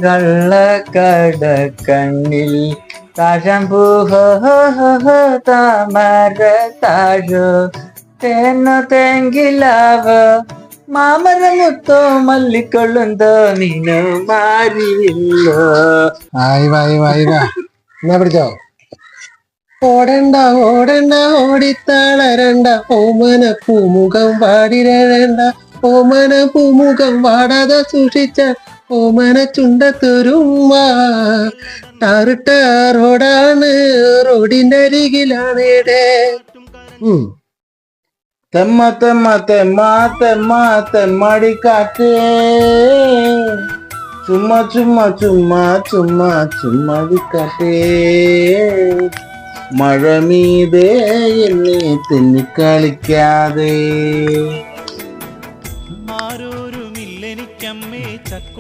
കള്ളക്കട കണ്ണിൽ താഴമ്പൂ താമര താഴോ തേനോ തേങ്കിലാവ് മാമരമുത്തോ മല്ലിക്കൊള്ളുന്തോ നീനു മാറിയില്ലോ. ആയി വായി വായി വാ എന്നാ പിടിച്ചോ. ഓടണ്ട ഓടണ്ട ഓടിത്തളരണ്ട ഓമന പൂമുഖം വാടിരണ്ട ഓമന പൂമുഖം വാടാതെ സൂക്ഷിച്ച ഓമന ചുണ്ടത്തൊരുമ്മ. ടാറിട്ട റോഡാണ് റോഡിന്റെ അരികിലാണ്. തെമ്മ തെമ്മ തെമ്മ തെമ്മ തെമ്മടിക്കാറ്റേ ചുമ്മാ ചുമ്മാ ചുമ്മാ ചുമ്മാ ചുമ്മാടിക്കാറ്റേ മഴ മീതേ എന്നെ തെന്നിക്കളിക്കാതെ.